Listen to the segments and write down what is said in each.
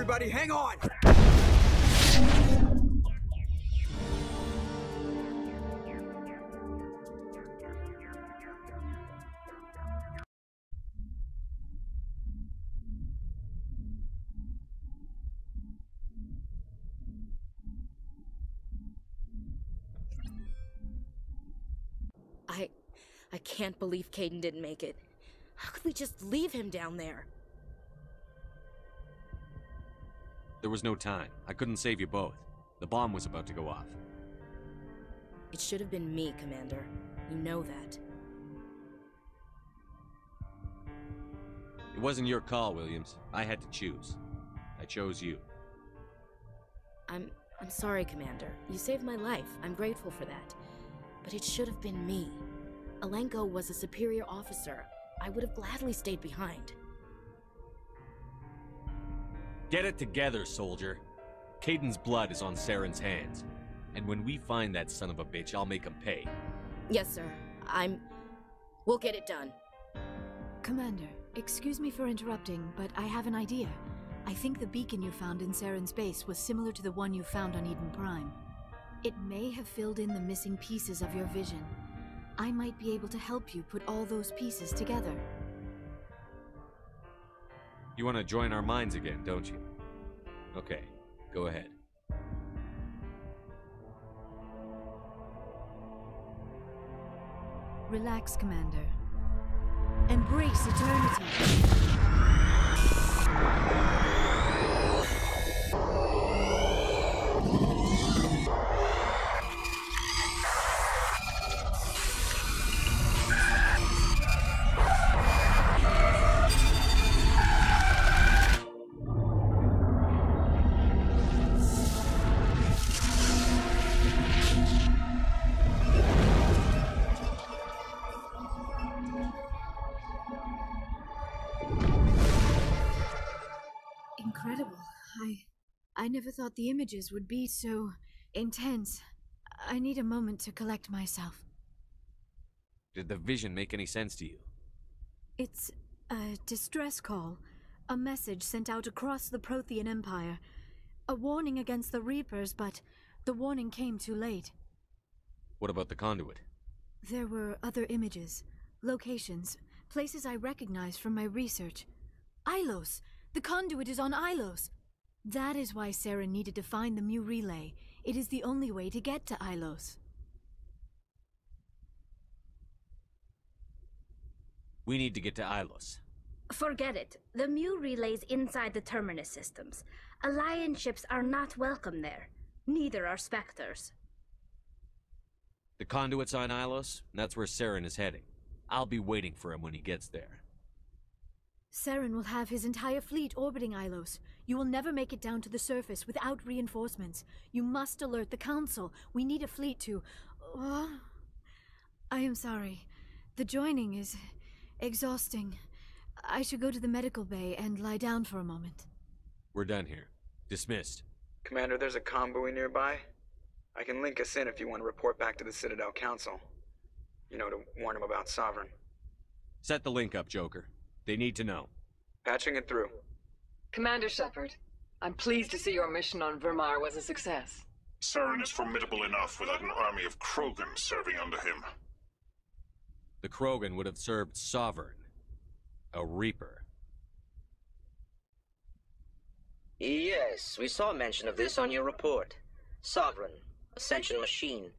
everybody, hang on! I can't believe Caden didn't make it. How could we just leave him down there? There was no time. I couldn't save you both. The bomb was about to go off. It should have been me, Commander. You know that. It wasn't your call, Williams. I had to choose. I chose you. I'm sorry, Commander. You saved my life. I'm grateful for that. But it should have been me. Alenko was a superior officer. I would have gladly stayed behind. Get it together, soldier. Caden's blood is on Saren's hands. And when we find that son of a bitch, I'll make him pay. Yes, sir. We'll get it done. Commander, excuse me for interrupting, but I have an idea. I think the beacon you found in Saren's base was similar to the one you found on Eden Prime. It may have filled in the missing pieces of your vision. I might be able to help you put all those pieces together. You want to join our minds again, don't you? Okay, go ahead. Relax, Commander. Embrace eternity. Incredible. I never thought the images would be so intense. I need a moment to collect myself. Did the vision make any sense to you? It's a distress call. A message sent out across the Prothean Empire. A warning against the Reapers, but the warning came too late. What about the conduit? There were other images, locations, places I recognized from my research. Ilos! The conduit is on Ilos! That is why Saren needed to find the Mu relay. It is the only way to get to Ilos. We need to get to Ilos. Forget it. The Mu relay's inside the Terminus systems. Alliance ships are not welcome there. Neither are Spectres. The conduit's on Ilos, and that's where Saren is heading. I'll be waiting for him when he gets there. Saren will have his entire fleet orbiting Ilos. You will never make it down to the surface without reinforcements. You must alert the Council. We need a fleet to... I am sorry. The joining is exhausting. I should go to the medical bay and lie down for a moment. We're done here. Dismissed. Commander, there's a comm buoy nearby. I can link us in if you want to report back to the Citadel Council. You know, to warn them about Sovereign. Set the link up, Joker. They need to know. Patching it through. Commander Shepard, I'm pleased to see your mission on Vermar was a success. Saren is formidable enough without an army of Krogan serving under him. The Krogan would have served Sovereign. A Reaper. Yes, we saw mention of this on your report. Sovereign, Ascension machine,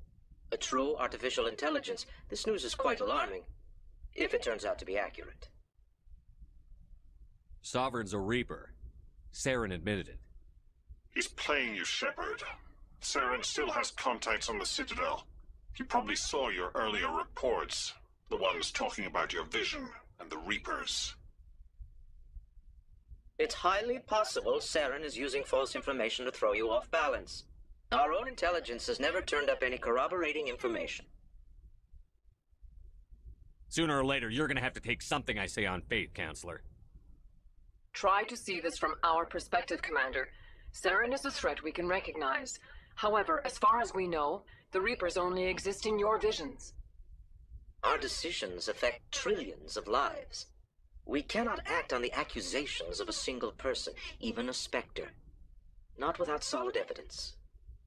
a true artificial intelligence. This news is quite alarming, if it turns out to be accurate. Sovereign's a Reaper. Saren admitted it. He's playing you, Shepard. Saren still has contacts on the Citadel. He probably saw your earlier reports, the ones talking about your vision and the Reapers. It's highly possible Saren is using false information to throw you off balance. Our own intelligence has never turned up any corroborating information. Sooner or later, you're gonna have to take something I say on faith, Counselor. Try to see this from our perspective, Commander. Saren is a threat we can recognize. However, as far as we know, the Reapers only exist in your visions. Our decisions affect trillions of lives. We cannot act on the accusations of a single person, even a Spectre. Not without solid evidence.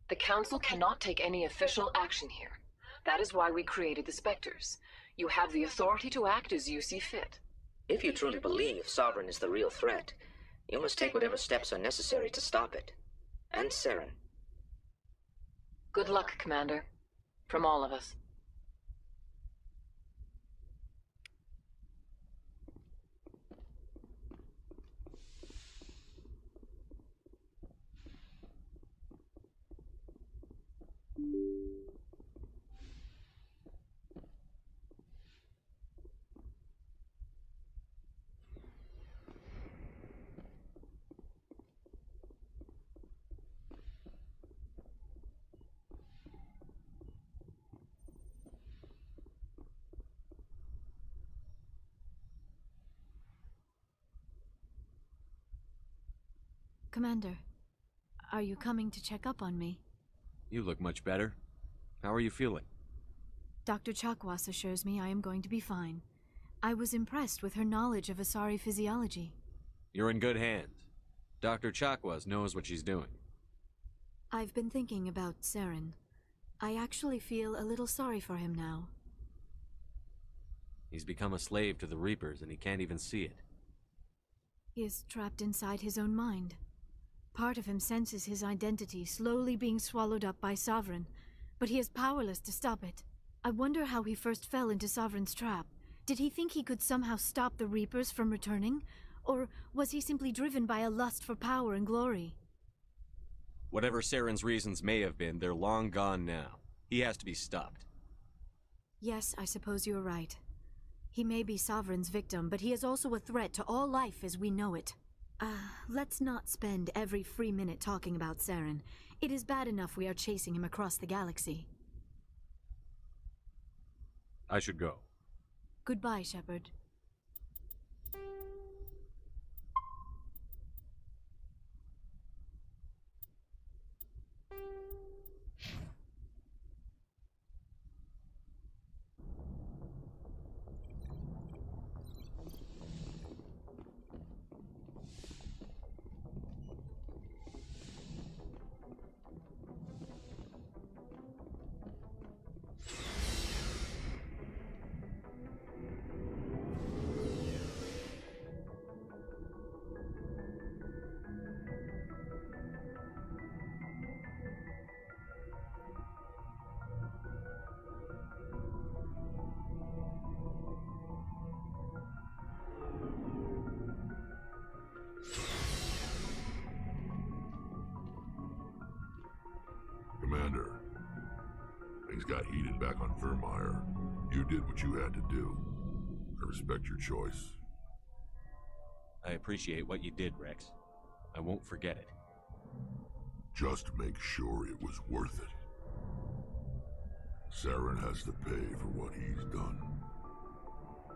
The Council cannot take any official action here. That is why we created the Spectres. You have the authority to act as you see fit. If you truly believe Sovereign is the real threat, you must take whatever steps are necessary to stop it. And Saren. Good luck, Commander. From all of us. Commander, are you coming to check up on me? You look much better. How are you feeling? Dr. Chakwas assures me I am going to be fine. I was impressed with her knowledge of Asari physiology. You're in good hands. Dr. Chakwas knows what she's doing. I've been thinking about Saren. I actually feel a little sorry for him now. He's become a slave to the Reapers and he can't even see it. He is trapped inside his own mind. Part of him senses his identity slowly being swallowed up by Sovereign, but he is powerless to stop it. I wonder how he first fell into Sovereign's trap. Did he think he could somehow stop the Reapers from returning? Or was he simply driven by a lust for power and glory? Whatever Saren's reasons may have been, they're long gone now. He has to be stopped. Yes, I suppose you're right. He may be Sovereign's victim, but he is also a threat to all life as we know it. Let's not spend every free minute talking about Saren. It is bad enough we are chasing him across the galaxy. I should go. Goodbye, Shepard. Commander, things got heated back on Vermeer. You did what you had to do. I respect your choice. I appreciate what you did, Rex. I won't forget it. Just make sure it was worth it. Saren has to pay for what he's done.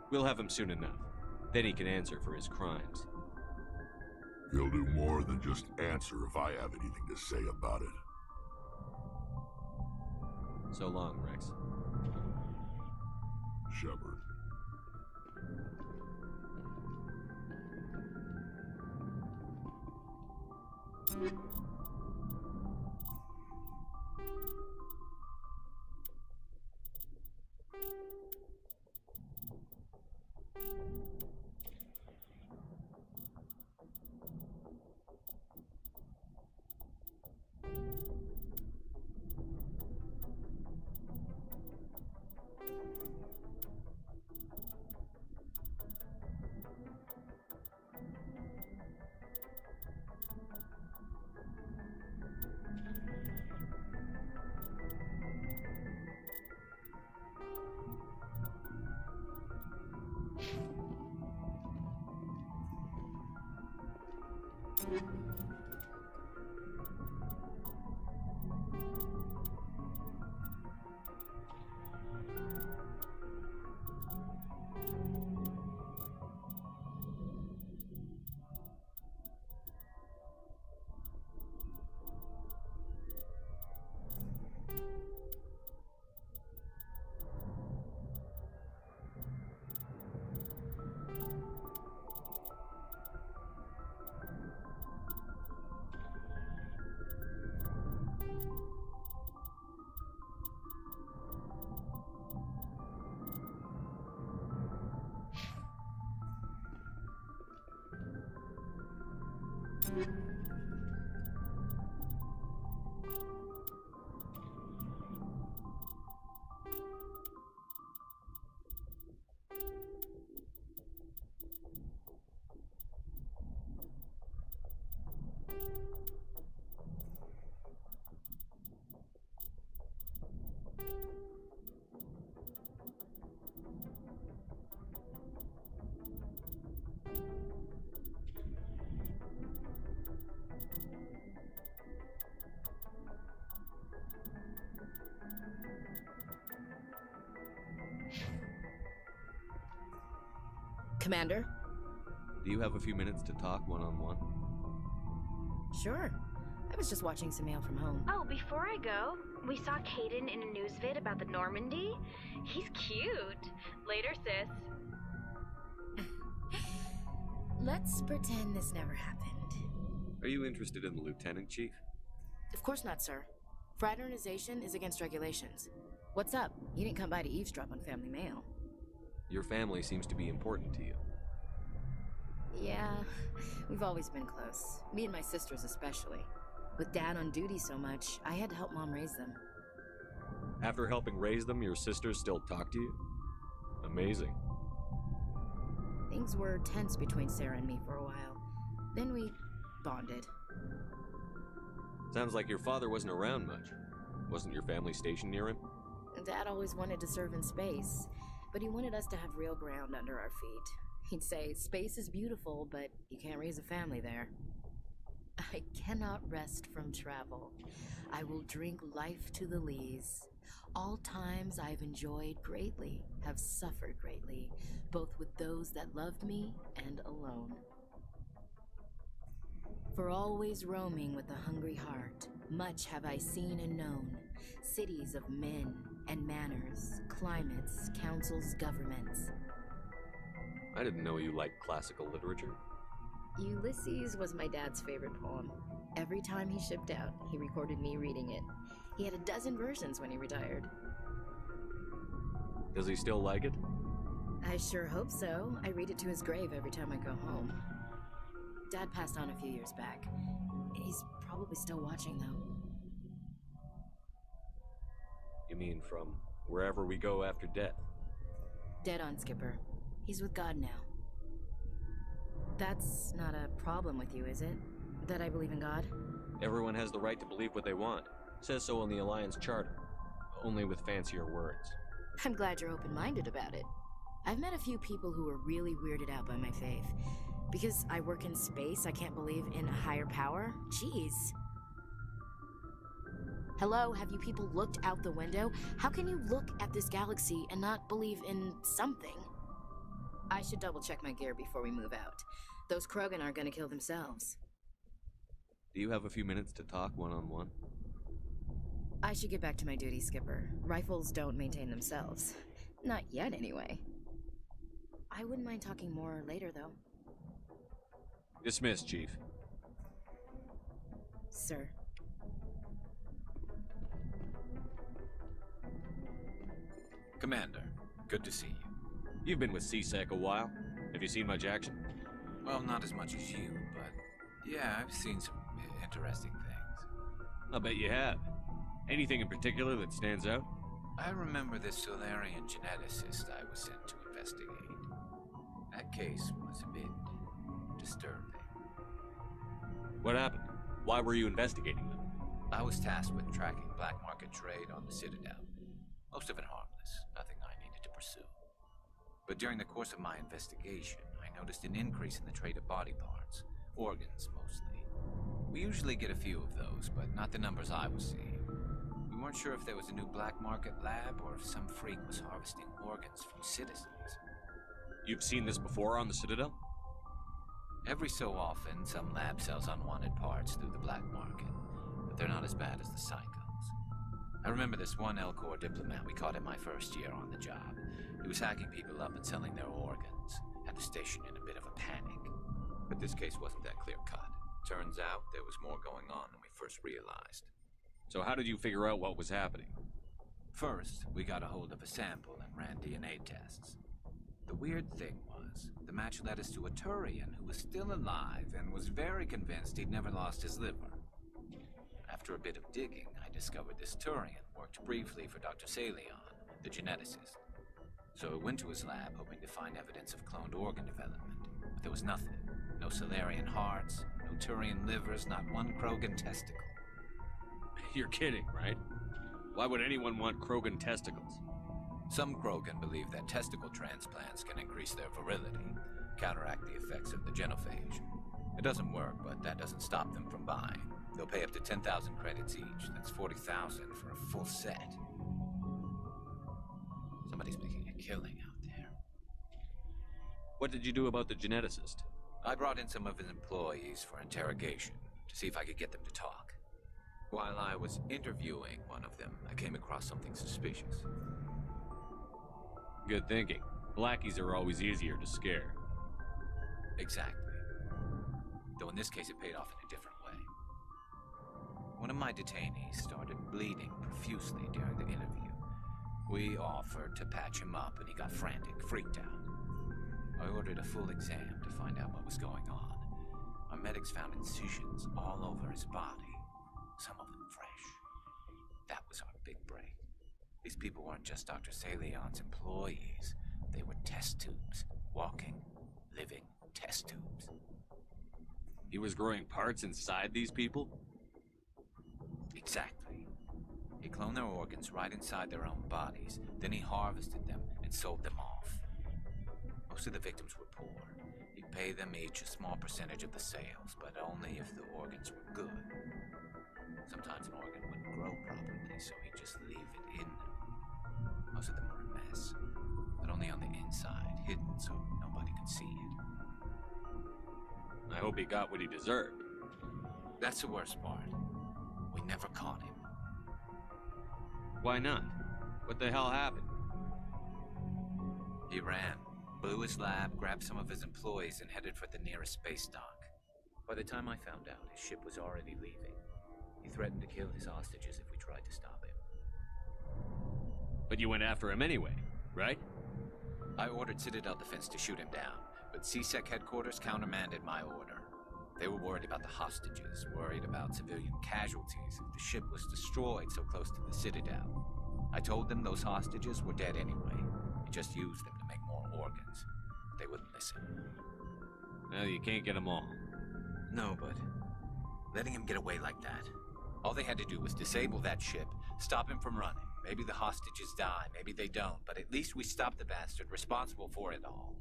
We'll have him soon enough. Then he can answer for his crimes. He'll do more than just answer if I have anything to say about it. So long, Rex. Shepard. Commander? Do you have a few minutes to talk one-on-one? Sure. I was just watching some mail from home. Oh, before I go, we saw Caden in a news vid about the Normandy. He's cute. Later, sis. Let's pretend this never happened. Are you interested in the Lieutenant, Chief? Of course not, sir. Fraternization is against regulations. What's up? You didn't come by to eavesdrop on family mail. Your family seems to be important to you. Yeah, we've always been close. Me and my sisters especially. With Dad on duty so much, I had to help Mom raise them. After helping raise them, your sisters still talk to you? Amazing. Things were tense between Sarah and me for a while. Then we bonded. Sounds like your father wasn't around much. Wasn't your family stationed near him? Dad always wanted to serve in space, but he wanted us to have real ground under our feet. He'd say, space is beautiful, but you can't raise a family there. I cannot rest from travel. I will drink life to the lees. All times I've enjoyed greatly, have suffered greatly, both with those that loved me and alone. For always roaming with a hungry heart, much have I seen and known, cities of men and manners, climates, councils, governments. I didn't know you liked classical literature. Ulysses was my dad's favorite poem. Every time he shipped out, he recorded me reading it. He had a dozen versions when he retired. Does he still like it? I sure hope so. I read it to his grave every time I go home. Dad passed on a few years back. He's probably still watching, though. You mean from wherever we go after death? Dead on, Skipper. He's with God now. That's not a problem with you, is it? That I believe in God? Everyone has the right to believe what they want. Says so in the Alliance Charter. Only with fancier words. I'm glad you're open-minded about it. I've met a few people who were really weirded out by my faith. Because I work in space, I can't believe in a higher power? Jeez. Hello, have you people looked out the window? How can you look at this galaxy and not believe in something? I should double-check my gear before we move out. Those Krogan aren't gonna kill themselves. Do you have a few minutes to talk one-on-one? I should get back to my duty, Skipper. Rifles don't maintain themselves. Not yet, anyway. I wouldn't mind talking more later, though. Dismissed, Chief. Sir. Commander, good to see you. You've been with CSEC a while. Have you seen much action? Well, not as much as you, but yeah, I've seen some interesting things. I'll bet you have. Anything in particular that stands out? I remember this Solarian geneticist I was sent to investigate. That case was a bit disturbing. What happened? Why were you investigating them? I was tasked with tracking black market trade on the Citadel. Most of it harmless, nothing I needed to pursue. But during the course of my investigation, I noticed an increase in the trade of body parts, organs mostly. We usually get a few of those, but not the numbers I was seeing. We weren't sure if there was a new black market lab or if some freak was harvesting organs from citizens. You've seen this before on the Citadel? Every so often, some lab sells unwanted parts through the black market, but they're not as bad as the psychos. I remember this one L-Corps diplomat we caught in my first year on the job. He was hacking people up and selling their organs. Had the station in a bit of a panic. But this case wasn't that clear-cut. Turns out there was more going on than we first realized. So how did you figure out what was happening? First, we got a hold of a sample and ran DNA tests. The weird thing was, the match led us to a Turian who was still alive and was very convinced he'd never lost his liver. After a bit of digging, I discovered this Turian worked briefly for Dr. Salion, the geneticist. So I went to his lab hoping to find evidence of cloned organ development, but there was nothing. No Salarian hearts, no Turian livers, not one Krogan testicle. You're kidding, right? Why would anyone want Krogan testicles? Some Krogan believe that testicle transplants can increase their virility, counteract the effects of the genophage. It doesn't work, but that doesn't stop them from buying. They'll pay up to 10,000 credits each. That's 40,000 for a full set. Somebody's making a killing out there. What did you do about the geneticist? I brought in some of his employees for interrogation to see if I could get them to talk. While I was interviewing one of them, I came across something suspicious. Good thinking. Blackies are always easier to scare. Exactly. Though in this case it paid off in a different way. One of my detainees started bleeding profusely during the interview. We offered to patch him up and he got frantic, freaked out. I ordered a full exam to find out what was going on. Our medics found incisions all over his body, some of them fresh. That was our big break. These people weren't just Dr. Salion's employees. They were test tubes. Walking, living test tubes. He was growing parts inside these people? Exactly. He cloned their organs right inside their own bodies. Then he harvested them and sold them off. Most of the victims were poor. He'd pay them each a small percentage of the sales, but only if the organs were good. Sometimes an organ wouldn't grow properly, so he'd just leave it in them. Most of them were a mess, but only on the inside, hidden so nobody could see it. I hope he got what he deserved. That's the worst part. We never caught him. Why not? What the hell happened? He ran, blew his lab, grabbed some of his employees, and headed for the nearest space dock. By the time I found out, his ship was already leaving. He threatened to kill his hostages if we tried to stop him. But you went after him anyway, right? I ordered Citadel Defense to shoot him down, but CSEC headquarters countermanded my order. They were worried about the hostages, worried about civilian casualties if the ship was destroyed so close to the Citadel. I told them those hostages were dead anyway. We just used them to make more organs. But they wouldn't listen. Well, you can't get them all. No, but letting him get away like that. All they had to do was disable that ship, stop him from running. Maybe the hostages die, maybe they don't, but at least we stopped the bastard responsible for it all.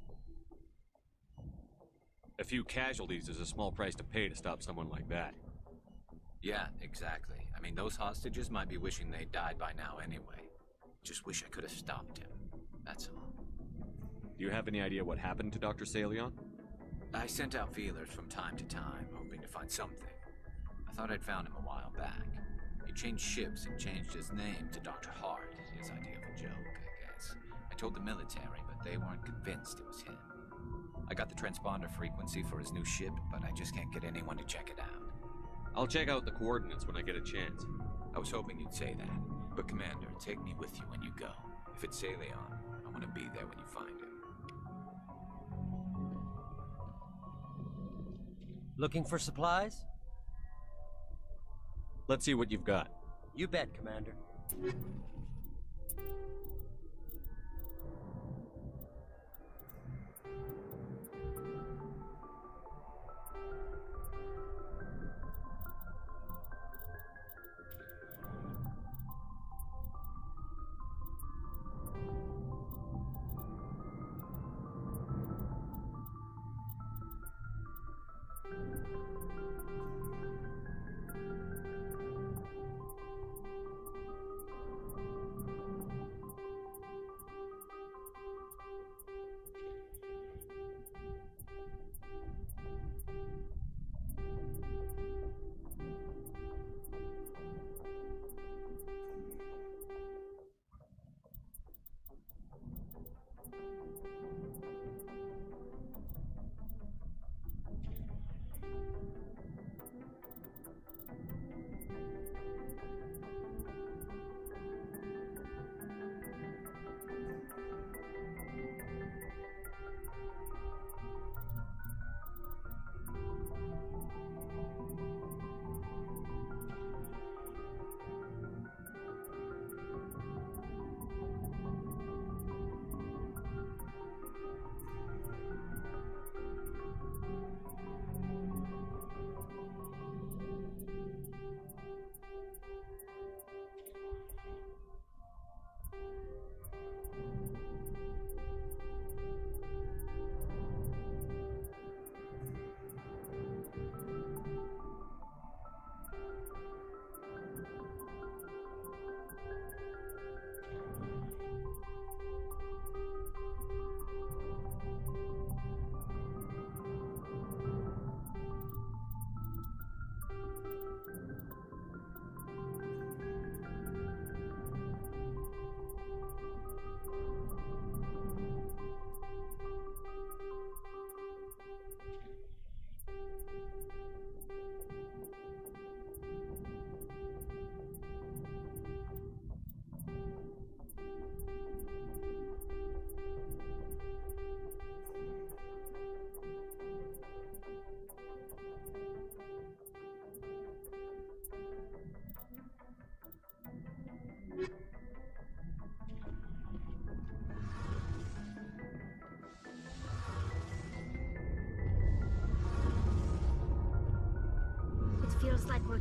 A few casualties is a small price to pay to stop someone like that. Yeah, exactly. I mean, those hostages might be wishing they'd died by now anyway. Just wish I could have stopped him. That's all. Do you have any idea what happened to Dr. Salion? I sent out feelers from time to time, hoping to find something. I thought I'd found him a while back. He changed ships and changed his name to Dr. Hart, his idea of a joke, I guess. I told the military, but they weren't convinced it was him. I got the transponder frequency for his new ship, but I just can't get anyone to check it out. I'll check out the coordinates when I get a chance. I was hoping you'd say that. But Commander, take me with you when you go. If it's Salion, I want to be there when you find him. Looking for supplies? Let's see what you've got. You bet, Commander.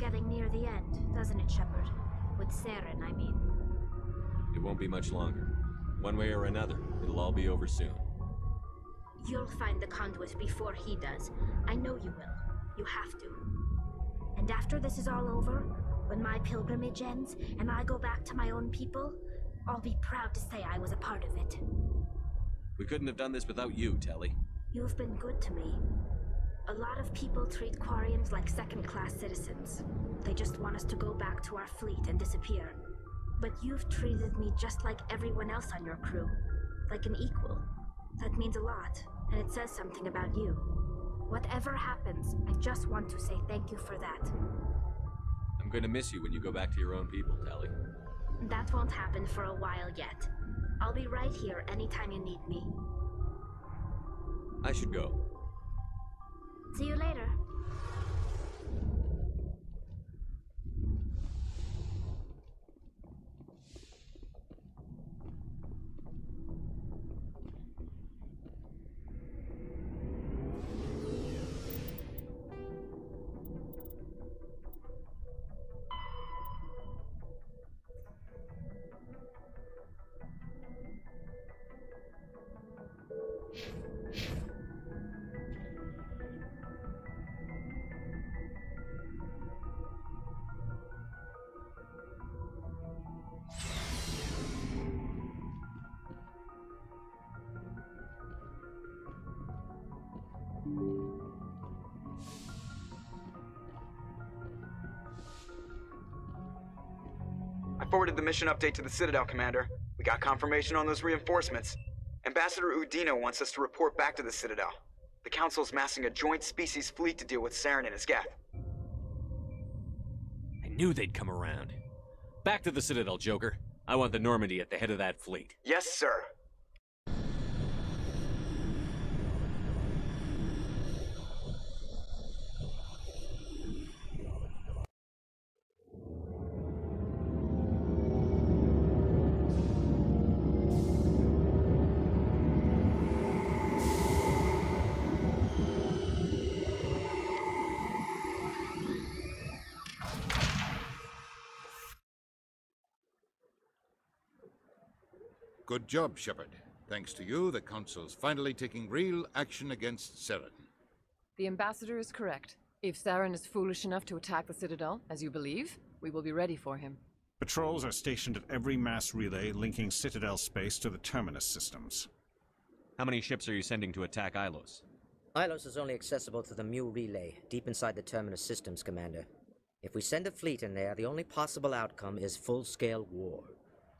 getting near the end, doesn't it, Shepard? With Saren, I mean. It won't be much longer. One way or another, it'll all be over soon. You'll find the conduit before he does. I know you will. You have to. And after this is all over, when my pilgrimage ends and I go back to my own people, I'll be proud to say I was a part of it. We couldn't have done this without you, Telly. You've been good to me. A lot of people treat Quarians like second-class citizens. They just want us to go back to our fleet and disappear. But you've treated me just like everyone else on your crew. Like an equal. That means a lot, and it says something about you. Whatever happens, I just want to say thank you for that. I'm going to miss you when you go back to your own people, Telly. That won't happen for a while yet. I'll be right here anytime you need me. I should go. See you later. I forwarded the mission update to the Citadel, Commander. We got confirmation on those reinforcements. Ambassador Udina wants us to report back to the Citadel. The Council's massing a joint species fleet to deal with Saren and his Geth. I knew they'd come around. Back to the Citadel, Joker. I want the Normandy at the head of that fleet. Yes, sir. Good job, Shepard. Thanks to you, the Council's finally taking real action against Saren. The Ambassador is correct. If Saren is foolish enough to attack the Citadel, as you believe, we will be ready for him. Patrols are stationed at every mass relay linking Citadel space to the Terminus systems. How many ships are you sending to attack Ilos? Ilos is only accessible to the Mu relay, deep inside the Terminus systems, Commander. If we send a fleet in there, the only possible outcome is full-scale war.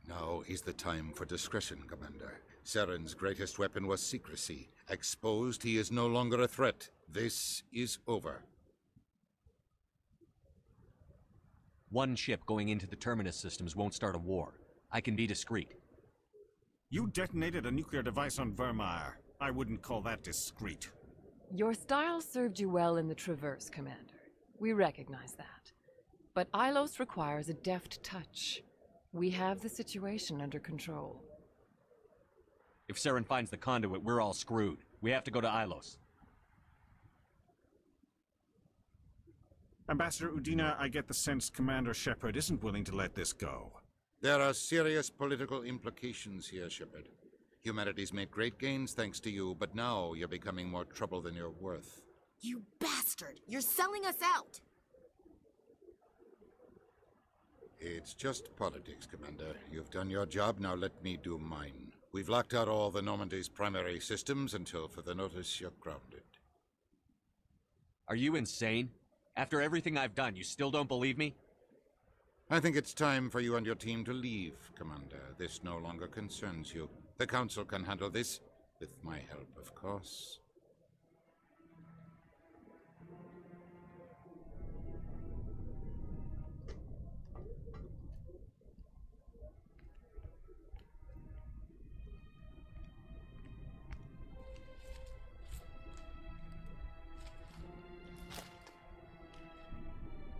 Now is the time for discretion, Commander. Saren's greatest weapon was secrecy. Exposed, he is no longer a threat. This is over. One ship going into the Terminus systems won't start a war. I can be discreet. You detonated a nuclear device on Vermeer. I wouldn't call that discreet. Your style served you well in the Traverse, Commander. We recognize that. But Ilos requires a deft touch. We have the situation under control. If Saren finds the conduit, we're all screwed. We have to go to Ilos. Ambassador Udina, I get the sense Commander Shepard isn't willing to let this go. There are serious political implications here, Shepard. Humanity's made great gains thanks to you, but now you're becoming more trouble than you're worth. You bastard! You're selling us out! It's just politics, Commander. You've done your job, now let me do mine. We've locked out all the Normandy's primary systems until further notice you're grounded. Are you insane? After everything I've done, you still don't believe me? I think it's time for you and your team to leave, Commander. This no longer concerns you. The Council can handle this, with my help, of course.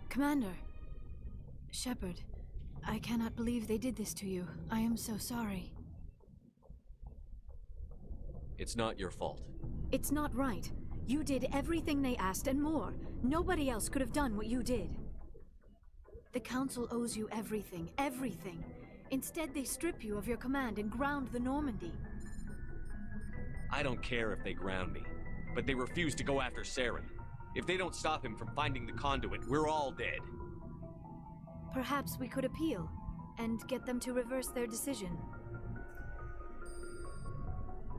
Commander. Shepard, I cannot believe they did this to you. I am so sorry. It's not your fault. It's not right. You did everything they asked and more. Nobody else could have done what you did. The Council owes you everything, everything. Instead, they strip you of your command and ground the Normandy. I don't care if they ground me, but they refuse to go after Saren. If they don't stop him from finding the conduit, we're all dead. Perhaps we could appeal, and get them to reverse their decision.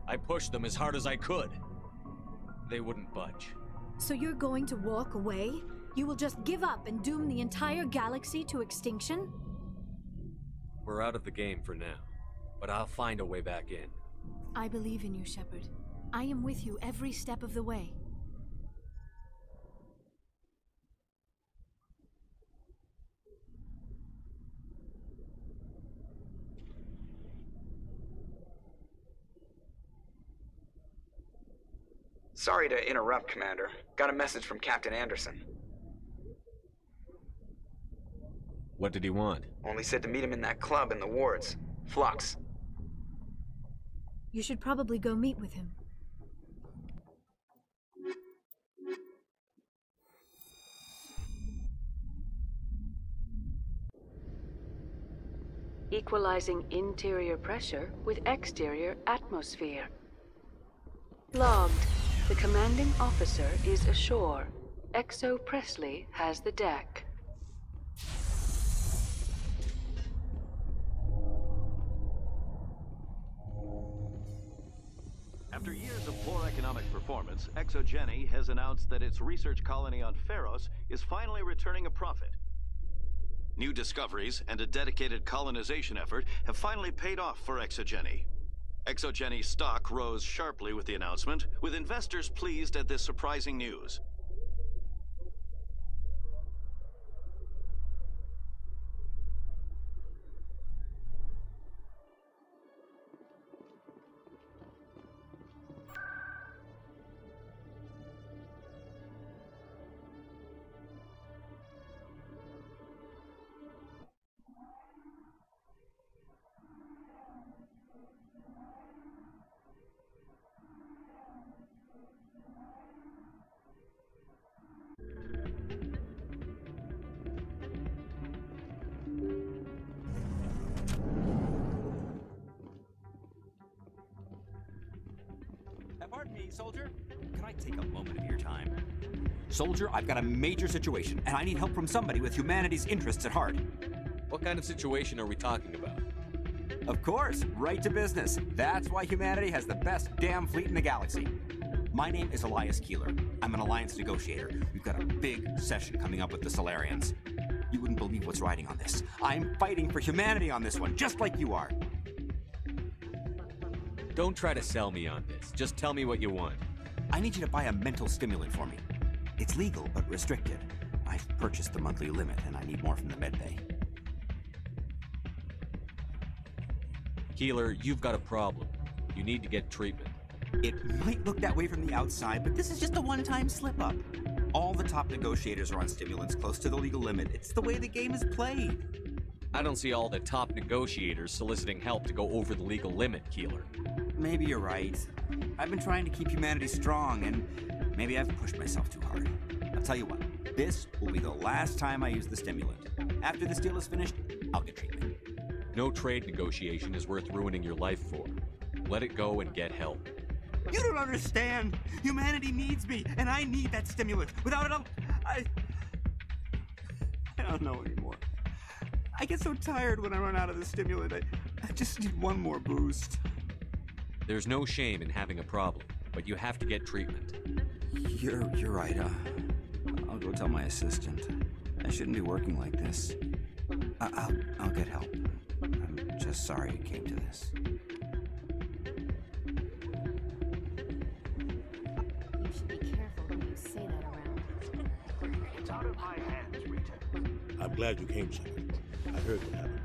I pushed them as hard as I could. They wouldn't budge. So you're going to walk away? You will just give up and doom the entire galaxy to extinction? We're out of the game for now, but I'll find a way back in. I believe in you, Shepard. I am with you every step of the way. Sorry to interrupt, Commander. Got a message from Captain Anderson. What did he want? Only said to meet him in that club in the wards. Flux. You should probably go meet with him. Equalizing interior pressure with exterior atmosphere. Logged. The commanding officer is ashore. Exo Presley has the deck. After years of poor economic performance, ExoGeni has announced that its research colony on Pharos is finally returning a profit. New discoveries and a dedicated colonization effort have finally paid off for ExoGeni. ExoGeni's stock rose sharply with the announcement, with investors pleased at this surprising news. Pardon me, soldier. Can I take a moment of your time? Soldier, I've got a major situation, and I need help from somebody with humanity's interests at heart. What kind of situation are we talking about? Of course, right to business. That's why humanity has the best damn fleet in the galaxy. My name is Elias Keeler. I'm an alliance negotiator. We've got a big session coming up with the Solarians. You wouldn't believe what's riding on this. I'm fighting for humanity on this one, just like you are. Don't try to sell me on this. Just tell me what you want. I need you to buy a mental stimulant for me. It's legal, but restricted. I've purchased the monthly limit, and I need more from the medbay. Keeler, you've got a problem. You need to get treatment. It might look that way from the outside, but this is just a one-time slip-up. All the top negotiators are on stimulants close to the legal limit. It's the way the game is played. I don't see all the top negotiators soliciting help to go over the legal limit, Keeler. Maybe you're right. I've been trying to keep humanity strong, and maybe I've pushed myself too hard. I'll tell you what, this will be the last time I use the stimulant. After this deal is finished, I'll get treatment. No trade negotiation is worth ruining your life for. Let it go and get help. You don't understand! Humanity needs me, and I need that stimulant. Without it, I don't know anymore. I get so tired when I run out of the stimulant. I just need one more boost. There's no shame in having a problem, but you have to get treatment. You're right. I'll go tell my assistant. I shouldn't be working like this. I'll get help. I'm just sorry it came to this. You should be careful when you say that around. It's out of my hands, Rita. I'm glad you came, Shepard. I heard what happened.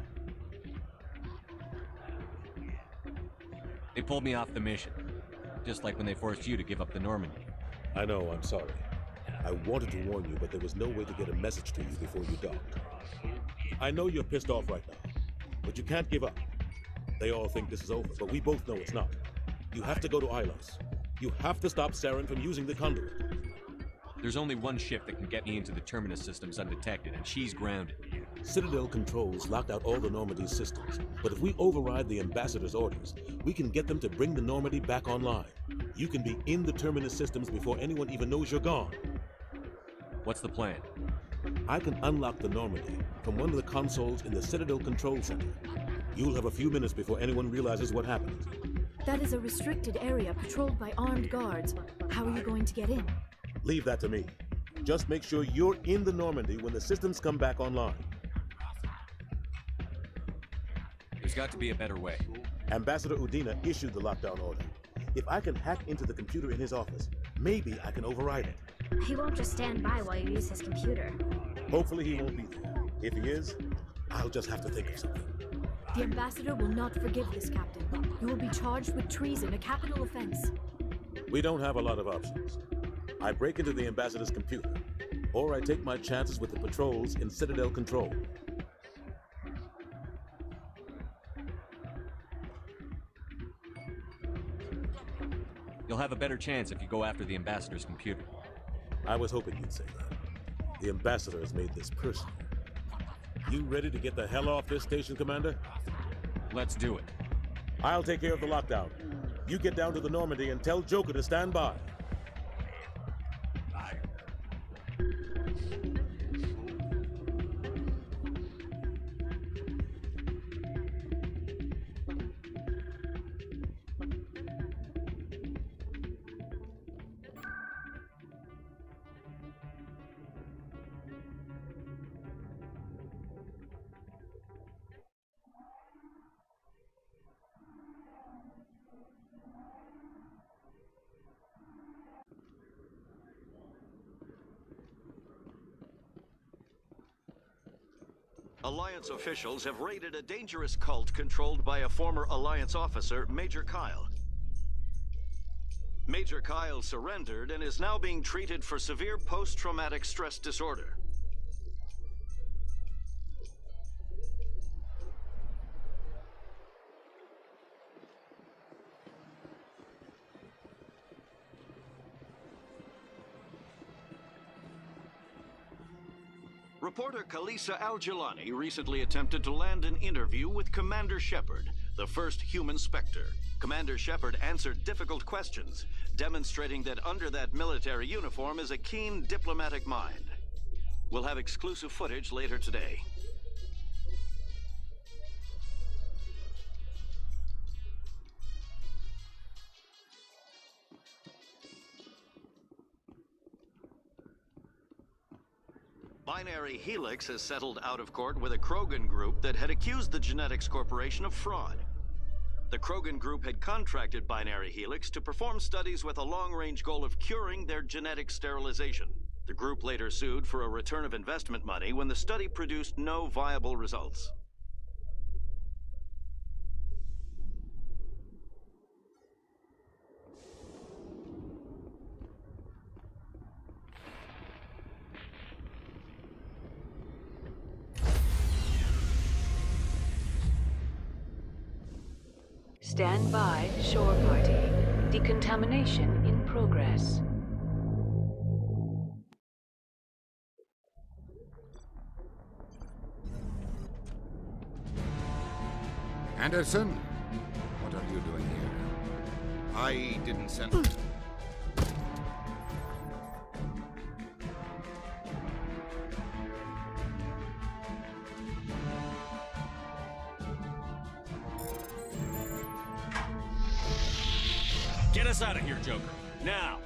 They pulled me off the mission. Just like when they forced you to give up the Normandy. I know, I'm sorry. I wanted to warn you, but there was no way to get a message to you before you docked. I know you're pissed off right now, but you can't give up. They all think this is over, but we both know it's not. You have to go to Ilos. You have to stop Saren from using the conduit. There's only one ship that can get me into the Terminus systems undetected, and she's grounded. Citadel controls locked out all the Normandy's systems, but if we override the ambassador's orders, we can get them to bring the Normandy back online. You can be in the Terminus systems before anyone even knows you're gone. What's the plan? I can unlock the Normandy from one of the consoles in the Citadel Control Center. You'll have a few minutes before anyone realizes what happened. That is a restricted area patrolled by armed guards. How are you going to get in? Leave that to me. Just make sure you're in the Normandy when the systems come back online. There's got to be a better way. Ambassador Udina issued the lockdown order. If I can hack into the computer in his office, maybe I can override it. He won't just stand by while you use his computer. Hopefully he won't be there. If he is, I'll just have to think of something. The ambassador will not forgive this, Captain. You will be charged with treason, a capital offense. We don't have a lot of options. I break into the ambassador's computer, or I take my chances with the patrols in Citadel Control. You'll have a better chance if you go after the ambassador's computer. I was hoping you'd say that. The ambassador has made this personal. You ready to get the hell off this station, Commander? Let's do it. I'll take care of the lockdown. You get down to the Normandy and tell Joker to stand by. Alliance officials have raided a dangerous cult controlled by a former Alliance officer, Major Kyle. Major Kyle surrendered and is now being treated for severe post-traumatic stress disorder. Reporter Kalisa Al-Jilani recently attempted to land an interview with Commander Shepard, the first human Spectre. Commander Shepard answered difficult questions, demonstrating that under that military uniform is a keen diplomatic mind. We'll have exclusive footage later today. Binary Helix has settled out of court with a Krogan group that had accused the Genetics Corporation of fraud. The Krogan group had contracted Binary Helix to perform studies with a long-range goal of curing their genetic sterilization. The group later sued for a return of investment money when the study produced no viable results. Stand by, shore party. Decontamination in progress. Anderson? What are you doing here? I didn't send... Get us out of here, Joker. Now!